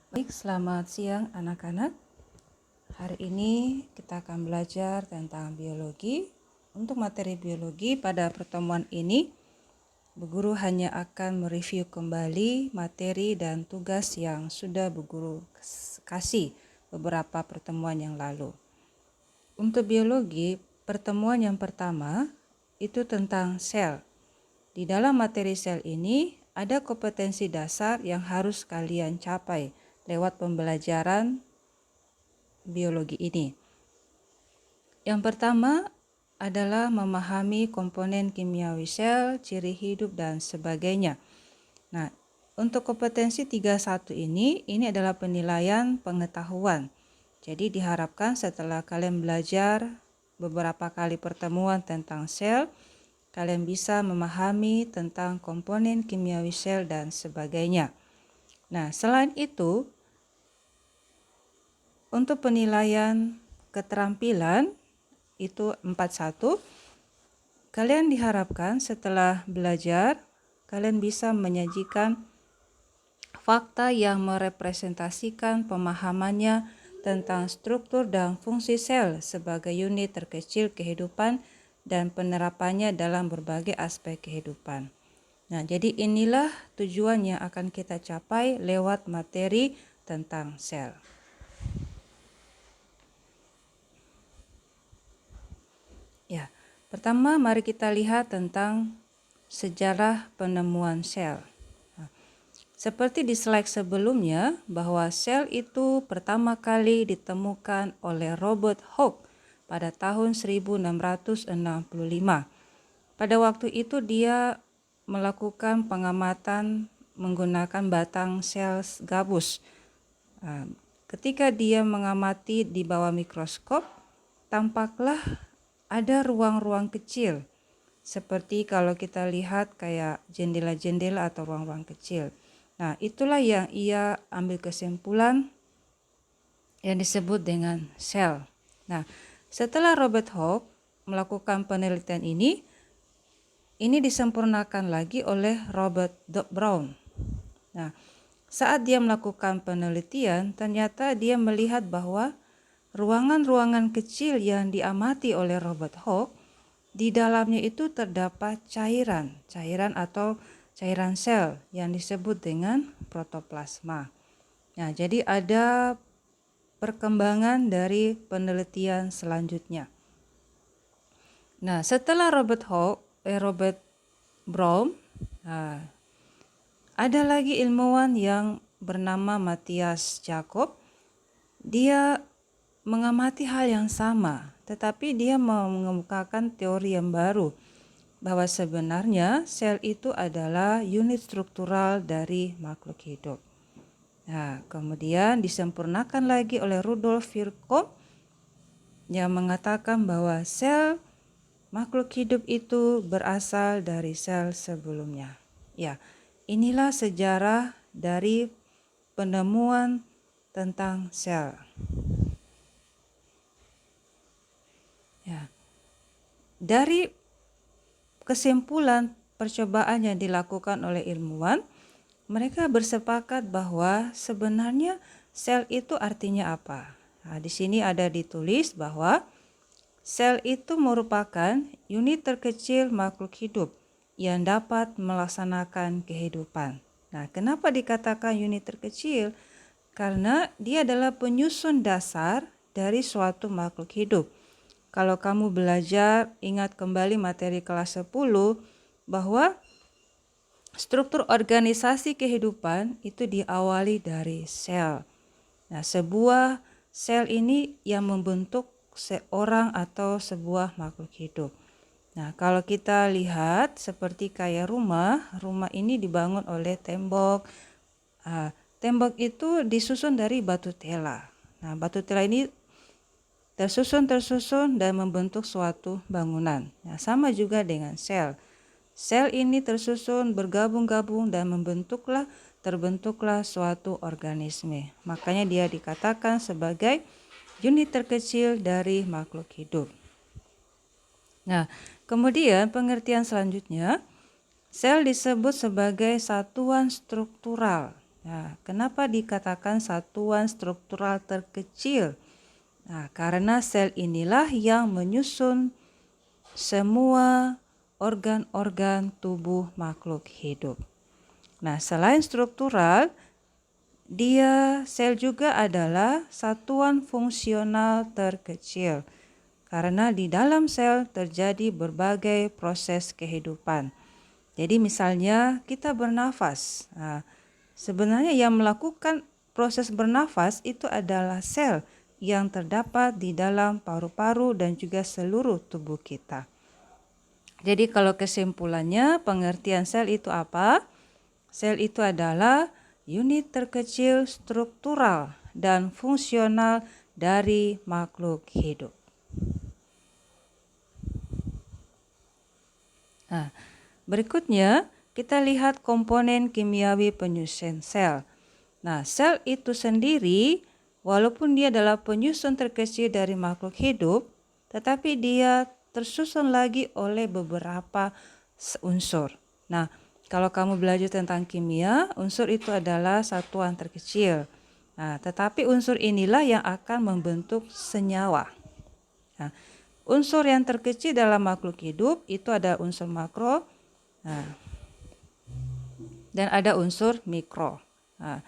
Baik, selamat siang anak-anak. Hari ini kita akan belajar tentang biologi. Untuk materi biologi pada pertemuan ini, Bu Guru hanya akan mereview kembali materi dan tugas yang sudah Bu Guru kasih beberapa pertemuan yang lalu. Untuk biologi, pertemuan yang pertama itu tentang sel. Di dalam materi sel ini ada kompetensi dasar yang harus kalian capai lewat pembelajaran biologi ini. Yang pertama adalah memahami komponen kimiawi sel, ciri hidup, dan sebagainya. Nah, untuk kompetensi 31 ini adalah penilaian pengetahuan. Jadi diharapkan setelah kalian belajar beberapa kali pertemuan tentang sel, kalian bisa memahami tentang komponen kimiawi sel dan sebagainya. Nah, selain itu, untuk penilaian keterampilan itu 41, kalian diharapkan setelah belajar, kalian bisa menyajikan fakta yang merepresentasikan pemahamannya tentang struktur dan fungsi sel sebagai unit terkecil kehidupan dan penerapannya dalam berbagai aspek kehidupan. Nah, jadi inilah tujuan yang akan kita capai lewat materi tentang sel. Ya, pertama mari kita lihat tentang sejarah penemuan sel. Seperti di slide sebelumnya, bahwa sel itu pertama kali ditemukan oleh Robert Hooke pada tahun 1665. Pada waktu itu dia melakukan pengamatan menggunakan batang sel gabus. Ketika dia mengamati di bawah mikroskop, tampaklah ada ruang-ruang kecil. Seperti kalau kita lihat kayak jendela-jendela atau ruang-ruang kecil. Nah, itulah yang ia ambil kesimpulan yang disebut dengan sel. Nah, setelah Robert Hooke melakukan penelitian ini disempurnakan lagi oleh Robert Brown. Nah, saat dia melakukan penelitian, ternyata dia melihat bahwa ruangan-ruangan kecil yang diamati oleh Robert Hooke, di dalamnya itu terdapat cairan atau cairan sel yang disebut dengan protoplasma. Nah, jadi ada perkembangan dari penelitian selanjutnya. Nah, setelah Robert Brown, ada lagi ilmuwan yang bernama Matthias Jacob. Dia mengamati hal yang sama, tetapi dia mengemukakan teori yang baru, bahwa sebenarnya sel itu adalah unit struktural dari makhluk hidup. Nah, kemudian disempurnakan lagi oleh Rudolf Virchow yang mengatakan bahwa sel makhluk hidup itu berasal dari sel sebelumnya. Ya, inilah sejarah dari penemuan tentang sel. Ya. Dari kesimpulan percobaan yang dilakukan oleh ilmuwan, mereka bersepakat bahwa sebenarnya sel itu artinya apa. Nah, di sini ada ditulis bahwa sel itu merupakan unit terkecil makhluk hidup yang dapat melaksanakan kehidupan. Nah, kenapa dikatakan unit terkecil? Karena dia adalah penyusun dasar dari suatu makhluk hidup. Kalau kamu belajar, ingat kembali materi kelas 10, bahwa struktur organisasi kehidupan itu diawali dari sel. Nah, sebuah sel ini yang membentuk seorang atau sebuah makhluk hidup. Nah, kalau kita lihat seperti kayak rumah ini dibangun oleh tembok. Tembok itu disusun dari batu tela. Nah, batu tela ini tersusun dan membentuk suatu bangunan. Nah, sama juga dengan sel. Sel ini tersusun, bergabung-gabung dan terbentuklah suatu organisme. Makanya dia dikatakan sebagai unit terkecil dari makhluk hidup. Nah, kemudian pengertian selanjutnya, sel disebut sebagai satuan struktural. Nah, kenapa dikatakan satuan struktural terkecil? Nah, karena sel inilah yang menyusun semua organ-organ tubuh makhluk hidup. Nah, selain struktural, sel juga adalah satuan fungsional terkecil. Karena di dalam sel terjadi berbagai proses kehidupan. Jadi misalnya kita bernafas. Nah, sebenarnya yang melakukan proses bernafas itu adalah sel yang terdapat di dalam paru-paru dan juga seluruh tubuh kita. Jadi kalau kesimpulannya, pengertian sel itu apa? Sel itu adalah unit terkecil struktural dan fungsional dari makhluk hidup. Nah, berikutnya kita lihat komponen kimiawi penyusun sel. Nah, sel itu sendiri walaupun dia adalah penyusun terkecil dari makhluk hidup, tetapi dia tersusun lagi oleh beberapa unsur. Nah, kalau kamu belajar tentang kimia, unsur itu adalah satuan terkecil. Nah, tetapi unsur inilah yang akan membentuk senyawa. Nah, unsur yang terkecil dalam makhluk hidup itu ada unsur makro, dan ada unsur mikro. Nah,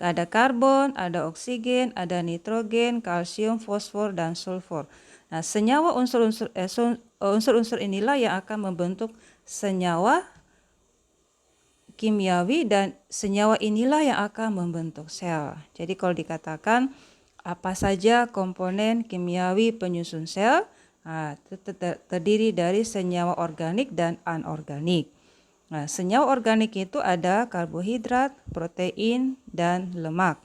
ada karbon, ada oksigen, ada nitrogen, kalsium, fosfor, dan sulfur. Nah, senyawa unsur-unsur inilah yang akan membentuk senyawa kimiawi dan senyawa inilah yang akan membentuk sel. Jadi kalau dikatakan apa saja komponen kimiawi penyusun sel, terdiri dari senyawa organik dan anorganik. Nah, senyawa organik itu ada karbohidrat, protein, dan lemak.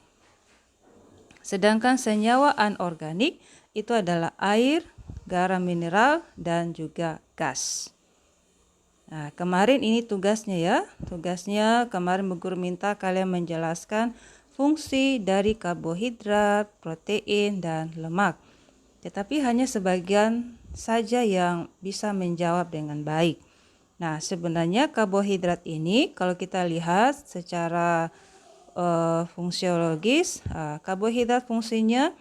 Sedangkan senyawa anorganik itu adalah air, garam mineral, dan juga gas. Nah, kemarin ini tugasnya ya. Tugasnya kemarin Bu Guru minta kalian menjelaskan fungsi dari karbohidrat, protein, dan lemak. Tetapi hanya sebagian saja yang bisa menjawab dengan baik. Nah, sebenarnya karbohidrat ini kalau kita lihat secara fungsiologis, karbohidrat fungsinya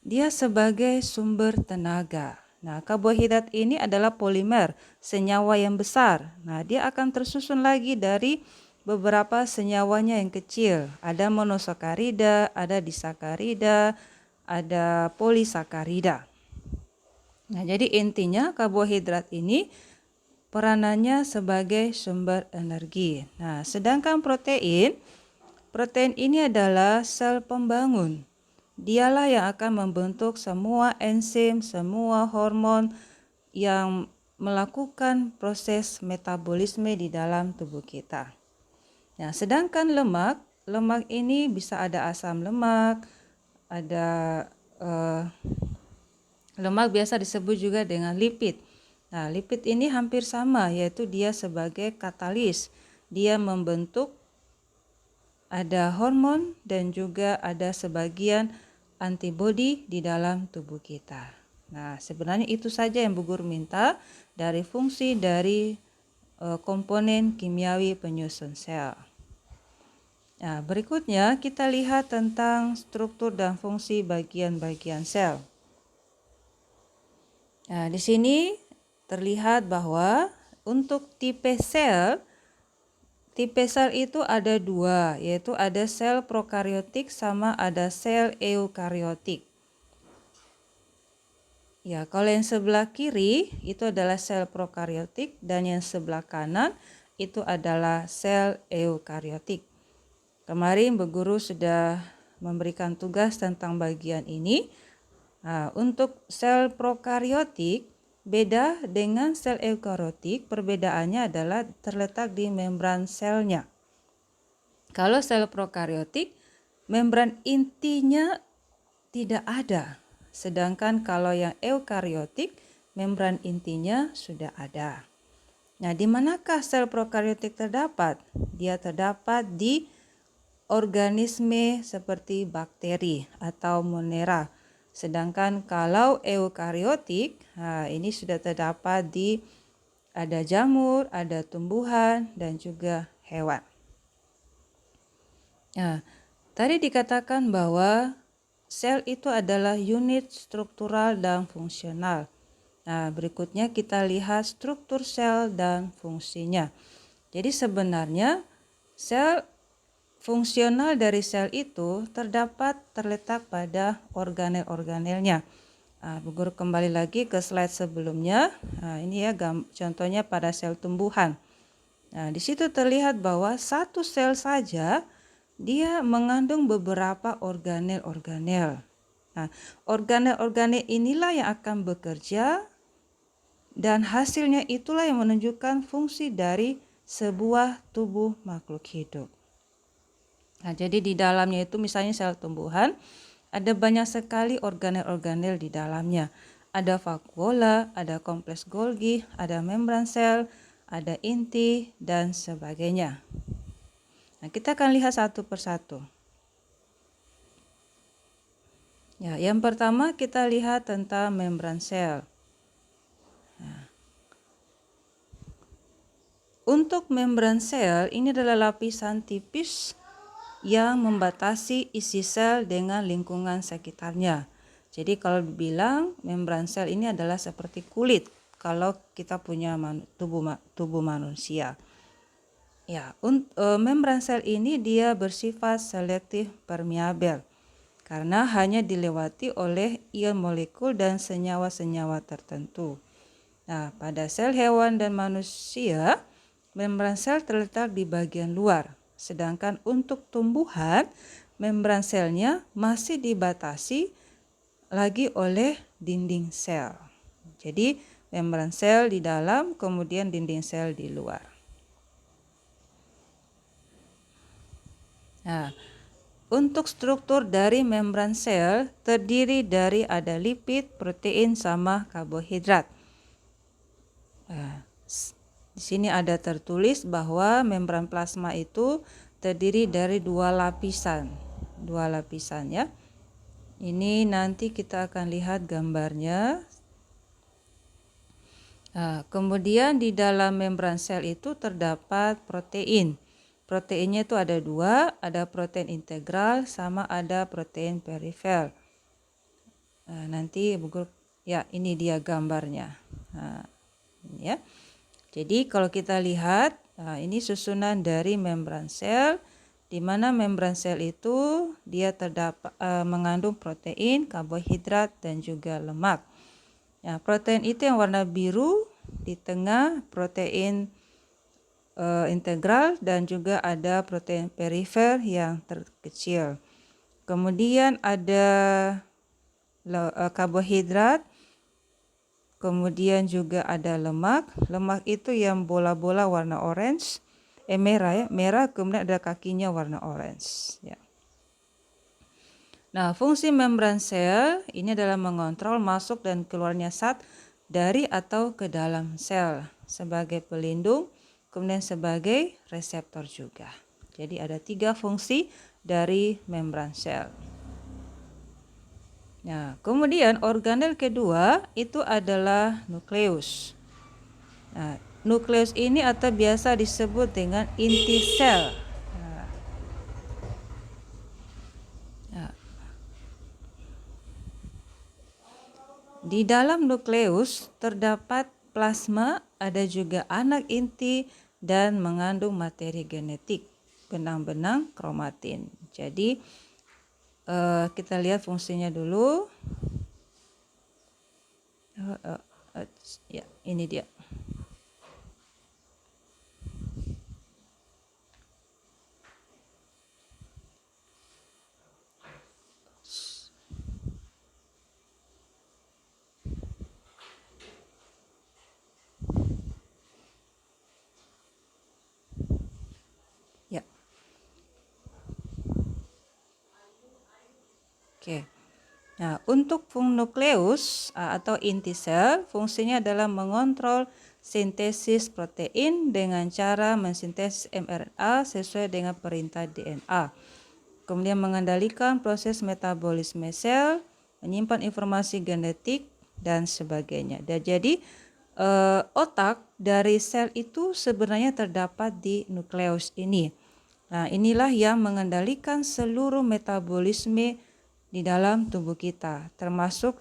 dia sebagai sumber tenaga. Nah, karbohidrat ini adalah polimer, senyawa yang besar. Nah, dia akan tersusun lagi dari beberapa senyawanya yang kecil. Ada monosakarida, ada disakarida, ada polisakarida. Nah, jadi intinya karbohidrat ini peranannya sebagai sumber energi. Nah, sedangkan protein ini adalah sel pembangun. Dialah yang akan membentuk semua enzim, semua hormon yang melakukan proses metabolisme di dalam tubuh kita. Nah, sedangkan lemak ini bisa ada asam lemak, ada lemak biasa disebut juga dengan lipid. Nah, lipid ini hampir sama, yaitu dia sebagai katalis. Dia membentuk ada hormon dan juga ada sebagian antibodi di dalam tubuh kita. Nah, sebenarnya itu saja yang Bu Guru minta dari fungsi dari komponen kimiawi penyusun sel. Nah, berikutnya kita lihat tentang struktur dan fungsi bagian-bagian sel. Nah, di sini terlihat bahwa untuk tipe sel itu ada dua, yaitu ada sel prokaryotik sama ada sel eukaryotik. Ya, kalau yang sebelah kiri itu adalah sel prokaryotik dan yang sebelah kanan itu adalah sel eukaryotik. Kemarin Bu Guru sudah memberikan tugas tentang bagian ini. Nah, untuk sel prokaryotik beda dengan sel eukaryotik, perbedaannya adalah terletak di membran selnya. Kalau sel prokaryotik, membran intinya tidak ada. Sedangkan kalau yang eukaryotik, membran intinya sudah ada. Nah, di manakah sel prokaryotik terdapat? Dia terdapat di organisme seperti bakteri atau monera. Sedangkan kalau eukaryotik, ini sudah terdapat di ada jamur, ada tumbuhan, dan juga hewan. Nah, tadi dikatakan bahwa sel itu adalah unit struktural dan fungsional. Nah, berikutnya kita lihat struktur sel dan fungsinya. Jadi sebenarnya sel fungsional dari sel itu terletak pada organel-organelnya. Bu Guru kembali lagi ke slide sebelumnya. Nah, ini ya contohnya pada sel tumbuhan. Nah, di situ terlihat bahwa satu sel saja dia mengandung beberapa organel-organel. Nah, organel-organel inilah yang akan bekerja dan hasilnya itulah yang menunjukkan fungsi dari sebuah tubuh makhluk hidup. Nah, jadi di dalamnya itu misalnya sel tumbuhan, ada banyak sekali organel-organel di dalamnya. Ada vakuola, ada kompleks Golgi, ada membran sel, ada inti, dan sebagainya. Nah, kita akan lihat satu persatu. Ya, yang pertama kita lihat tentang membran sel. Untuk membran sel, ini adalah lapisan tipis yang membatasi isi sel dengan lingkungan sekitarnya. Jadi kalau dibilang membran sel ini adalah seperti kulit kalau kita punya tubuh manusia. Ya, membran sel ini dia bersifat selektif permeabel karena hanya dilewati oleh ion molekul dan senyawa-senyawa tertentu. Nah, pada sel hewan dan manusia, membran sel terletak di bagian luar, sedangkan untuk tumbuhan, membran selnya masih dibatasi lagi oleh dinding sel. Jadi, membran sel di dalam, kemudian dinding sel di luar. Nah, untuk struktur dari membran sel terdiri dari ada lipid, protein, sama karbohidrat. Nah, di sini ada tertulis bahwa membran plasma itu terdiri dari dua lapisan ya. Ini nanti kita akan lihat gambarnya. Nah, kemudian di dalam membran sel itu terdapat protein. Proteinnya itu ada dua, ada protein integral sama ada protein perifer. Nah, nanti ya ini dia gambarnya. Nah, ini ya. Jadi kalau kita lihat, ini susunan dari membran sel, di mana membran sel itu dia terdapat mengandung protein, karbohidrat, dan juga lemak. Ya, protein itu yang warna biru, di tengah protein integral, dan juga ada protein perifer yang terkecil. Kemudian ada karbohidrat, kemudian juga ada lemak. Lemak itu yang bola-bola warna orange, merah ya, merah, kemudian ada kakinya warna orange ya. Nah, fungsi membran sel ini adalah mengontrol masuk dan keluarnya zat dari atau ke dalam sel sebagai pelindung, kemudian sebagai reseptor juga. Jadi ada 3 fungsi dari membran sel. Nah, kemudian organel kedua itu adalah nukleus. Nah, nukleus ini atau biasa disebut dengan inti sel. Di dalam nukleus terdapat plasma, ada juga anak inti, dan mengandung materi genetik, benang-benang kromatin. Jadi kita lihat fungsinya dulu. Ya, ini dia. Ya. Oke. Nah, untuk nukleus atau inti sel, fungsinya adalah mengontrol sintesis protein dengan cara mensintesis mRNA sesuai dengan perintah DNA. Kemudian mengendalikan proses metabolisme sel, menyimpan informasi genetik, dan sebagainya. Dan jadi otak dari sel itu sebenarnya terdapat di nukleus ini. Nah, inilah yang mengendalikan seluruh metabolisme di dalam tubuh kita, termasuk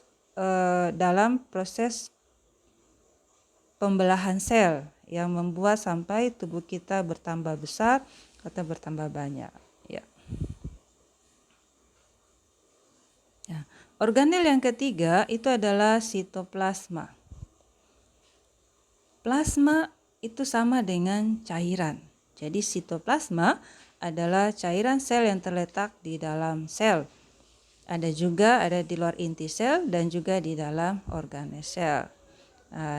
dalam proses pembelahan sel yang membuat sampai tubuh kita bertambah besar atau bertambah banyak. Ya. Ya. Organel yang ketiga itu adalah sitoplasma. Plasma itu sama dengan cairan. Jadi sitoplasma adalah cairan sel yang terletak di dalam sel. Ada di luar inti sel dan juga di dalam organel sel.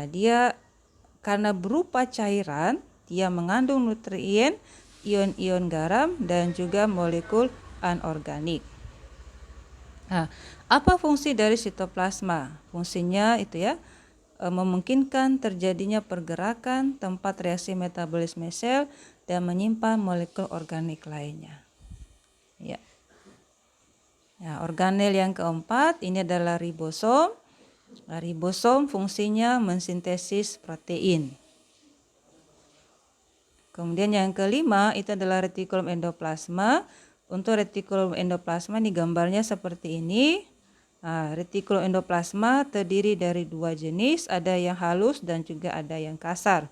Dia karena berupa cairan, dia mengandung nutrien, ion-ion garam, dan juga molekul anorganik. Nah, apa fungsi dari sitoplasma? Fungsinya itu ya, memungkinkan terjadinya pergerakan tempat reaksi metabolisme sel dan menyimpan molekul organik lainnya. Ya. Nah, organel yang keempat ini adalah ribosom. Ribosom fungsinya mensintesis protein. Kemudian yang kelima itu adalah retikulum endoplasma. Untuk retikulum endoplasma ini gambarnya seperti ini. Retikulum endoplasma terdiri dari dua jenis, ada yang halus dan juga ada yang kasar.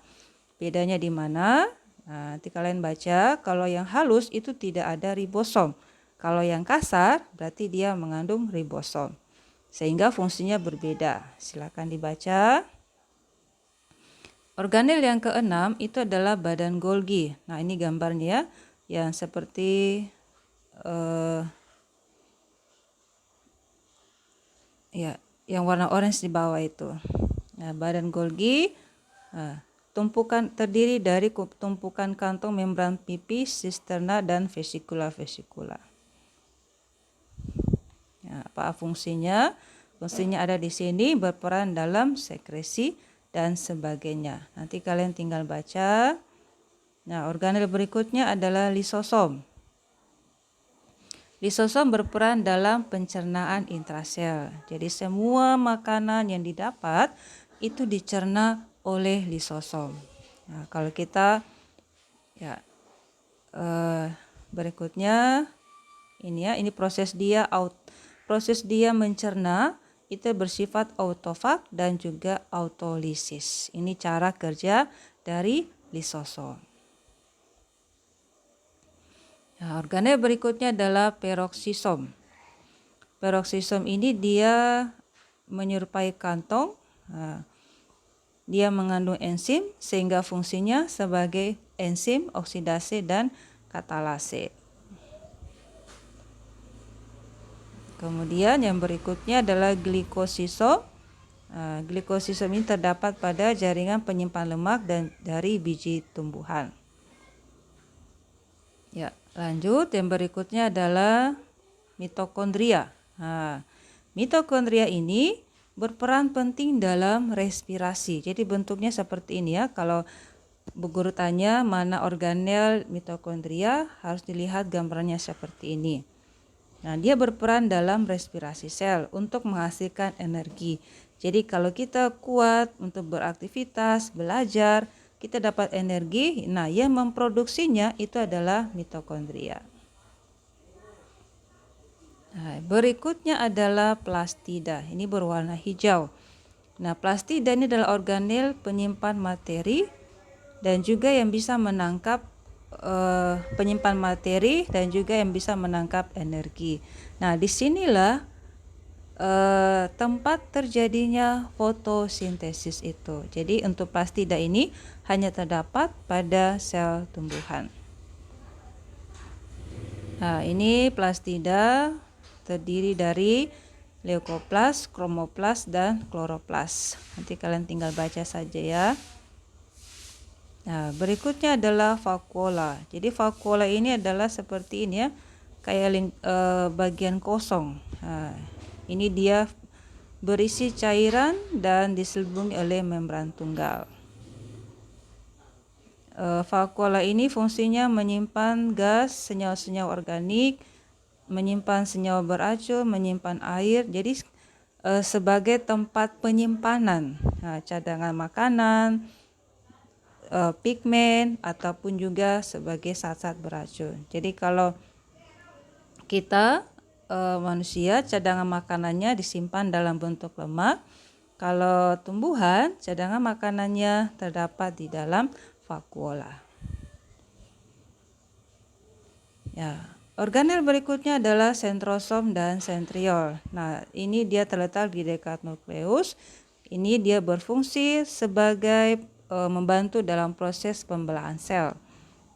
Bedanya di mana? Nanti kalian baca, kalau yang halus itu tidak ada ribosom. Kalau yang kasar berarti dia mengandung ribosom. Sehingga fungsinya berbeda. Silakan dibaca. Organel yang keenam itu adalah badan Golgi. Nah, ini gambarnya yang seperti yang warna orange di bawah itu. Nah, badan Golgi terdiri dari tumpukan kantong membran pipis, sisterna, dan vesikula-vesikula. Nah, apa fungsinya? Fungsinya ada di sini, berperan dalam sekresi dan sebagainya. Nanti kalian tinggal baca. Nah, organel berikutnya adalah lisosom. Lisosom berperan dalam pencernaan intrasel. Jadi semua makanan yang didapat itu dicerna oleh lisosom. Nah, kalau kita berikutnya ini proses dia mencerna itu bersifat autofag dan juga autolisis. Ini cara kerja dari lisosom. Nah, organel berikutnya adalah peroksisom. Peroksisom ini dia menyerupai kantong. Dia mengandung enzim sehingga fungsinya sebagai enzim oksidase dan katalase. Kemudian yang berikutnya adalah glikosisom. Glikosisom ini terdapat pada jaringan penyimpan lemak dan dari biji tumbuhan. Ya, lanjut yang berikutnya adalah mitokondria. Mitokondria ini berperan penting dalam respirasi. Jadi bentuknya seperti ini ya. Kalau Bu Guru tanya mana organel mitokondria, harus dilihat gambarnya seperti ini. Nah, dia berperan dalam respirasi sel untuk menghasilkan energi. Jadi kalau kita kuat untuk beraktivitas, belajar, kita dapat energi. Nah, yang memproduksinya itu adalah mitokondria. Nah, berikutnya adalah plastida. Ini berwarna hijau. Nah, plastida ini adalah organel penyimpan materi dan juga yang bisa menangkap penyimpan materi dan juga yang bisa menangkap energi. Nah, disinilah tempat terjadinya fotosintesis itu. Jadi untuk plastida ini hanya terdapat pada sel tumbuhan. Nah, ini plastida terdiri dari leukoplas, kromoplas, dan kloroplas. Nanti kalian tinggal baca saja ya. Nah, berikutnya adalah vakuola. Jadi vakuola ini adalah seperti ini ya, kayak bagian kosong. Nah, ini dia berisi cairan dan diselubungi oleh membran tunggal. Vakuola ini fungsinya menyimpan gas, senyawa-senyawa organik, menyimpan senyawa beracun, menyimpan air. Jadi sebagai tempat penyimpanan cadangan makanan, pigmen ataupun juga sebagai zat-zat beracun. Jadi kalau kita manusia cadangan makanannya disimpan dalam bentuk lemak, kalau tumbuhan cadangan makanannya terdapat di dalam vakuola. Ya, organel berikutnya adalah sentrosom dan sentriol. Nah, ini dia terletak di dekat nukleus. Ini dia berfungsi sebagai membantu dalam proses pembelahan sel.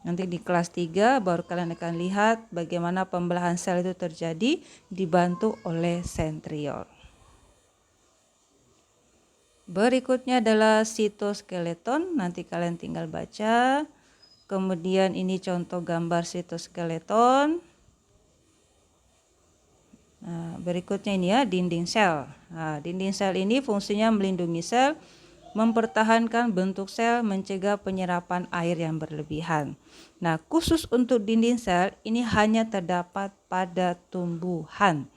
Nanti di kelas 3 baru kalian akan lihat bagaimana pembelahan sel itu terjadi dibantu oleh sentriol. Berikutnya adalah sitoskeleton, nanti kalian tinggal baca. Kemudian ini contoh gambar sitoskeleton. Nah, berikutnya ini ya dinding sel. Nah, dinding sel ini fungsinya melindungi sel, mempertahankan bentuk sel, mencegah penyerapan air yang berlebihan. Nah, khusus untuk dinding sel ini hanya terdapat pada tumbuhan.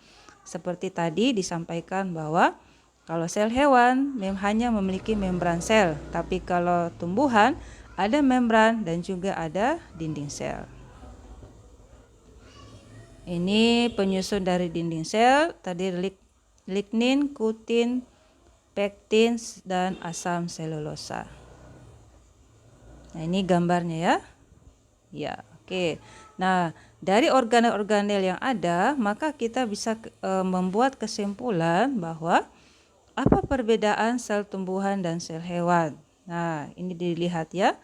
Seperti tadi disampaikan bahwa kalau sel hewan hanya memiliki membran sel, tapi kalau tumbuhan ada membran dan juga ada dinding sel. Ini penyusun dari dinding sel, tadi lignin, kutin, pektin, dan asam selulosa. Nah, ini gambarnya ya. Ya, oke. Nah, dari organel-organel yang ada, maka kita bisa membuat kesimpulan bahwa apa perbedaan sel tumbuhan dan sel hewan? Nah, ini dilihat ya.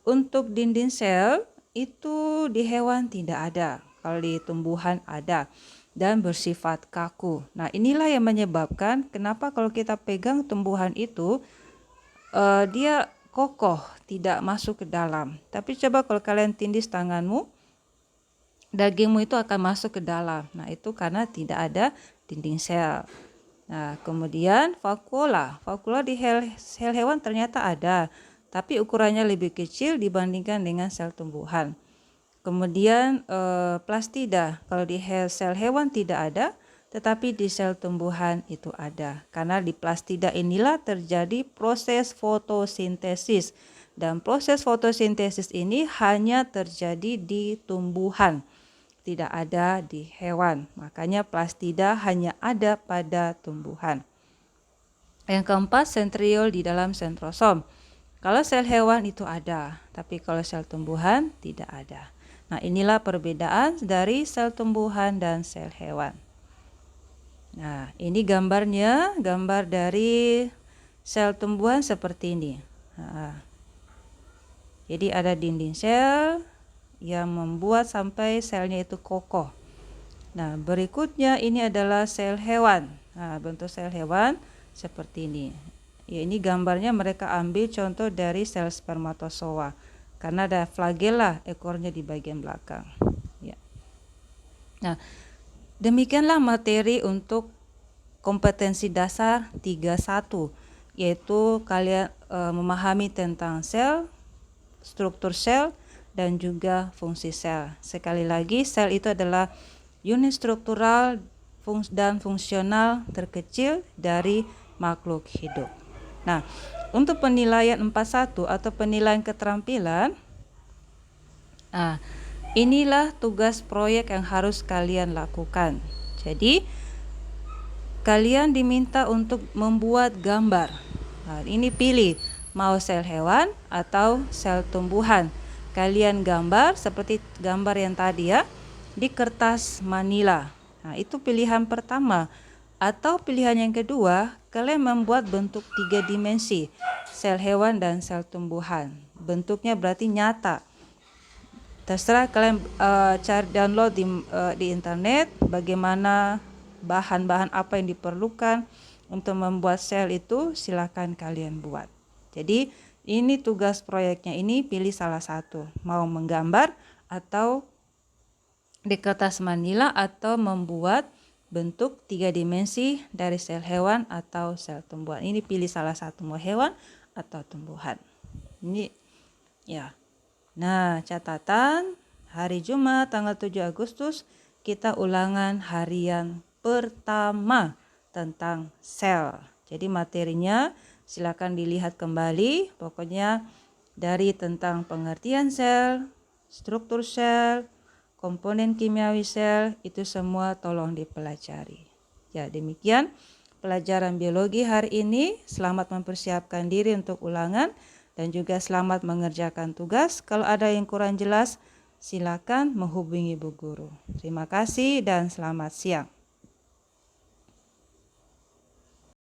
Untuk dinding sel itu di hewan tidak ada, kalau di tumbuhan ada dan bersifat kaku. Nah, inilah yang menyebabkan kenapa kalau kita pegang tumbuhan itu dia kokoh, tidak masuk ke dalam. Tapi coba kalau kalian tindis tanganmu, dagingmu itu akan masuk ke dalam. Nah, itu karena tidak ada dinding sel. Nah, kemudian vakuola di sel hewan ternyata ada, tapi ukurannya lebih kecil dibandingkan dengan sel tumbuhan. Kemudian plastida, kalau di sel hewan tidak ada, tetapi di sel tumbuhan itu ada. Karena di plastida inilah terjadi proses fotosintesis. Dan proses fotosintesis ini hanya terjadi di tumbuhan, tidak ada di hewan. Makanya plastida hanya ada pada tumbuhan. Yang keempat, sentriol di dalam sentrosom. Kalau sel hewan itu ada, tapi kalau sel tumbuhan tidak ada. Nah, inilah perbedaan dari sel tumbuhan dan sel hewan. Nah, ini gambarnya, gambar dari sel tumbuhan seperti ini. Nah, jadi ada dinding sel yang membuat sampai selnya itu kokoh. Nah, berikutnya ini adalah sel hewan. Nah, bentuk sel hewan seperti ini. Ya, ini gambarnya mereka ambil contoh dari sel spermatozoa. Karena ada flagella ekornya di bagian belakang. Ya. Nah, demikianlah materi untuk kompetensi dasar 31, yaitu kalian memahami tentang sel, struktur sel, dan juga fungsi sel. Sekali lagi, sel itu adalah unit struktural dan fungsional terkecil dari makhluk hidup. Nah, untuk penilaian 41 atau penilaian keterampilan, inilah tugas proyek yang harus kalian lakukan. Jadi, kalian diminta untuk membuat gambar. Nah, ini pilih mau sel hewan atau sel tumbuhan. Kalian gambar seperti gambar yang tadi ya, di kertas manila. Nah, itu pilihan pertama. Atau pilihan yang kedua, kalian membuat bentuk 3 dimensi, sel hewan dan sel tumbuhan. Bentuknya berarti nyata. Terserah kalian cari download di internet bagaimana bahan-bahan apa yang diperlukan untuk membuat sel itu, silakan kalian buat. Jadi ini tugas proyeknya, ini pilih salah satu, mau menggambar atau di kertas manila atau membuat bentuk 3 dimensi dari sel hewan atau sel tumbuhan. Ini pilih salah satu, mau hewan atau tumbuhan. Ini ya. Nah, catatan hari Jumat tanggal 7 Agustus kita ulangan harian pertama tentang sel. Jadi materinya silakan dilihat kembali. Pokoknya dari tentang pengertian sel, struktur sel, komponen kimiawi sel, itu semua tolong dipelajari. Ya, demikian pelajaran biologi hari ini. Selamat mempersiapkan diri untuk ulangan dan juga selamat mengerjakan tugas. Kalau ada yang kurang jelas, silakan menghubungi Bu Guru. Terima kasih dan selamat siang.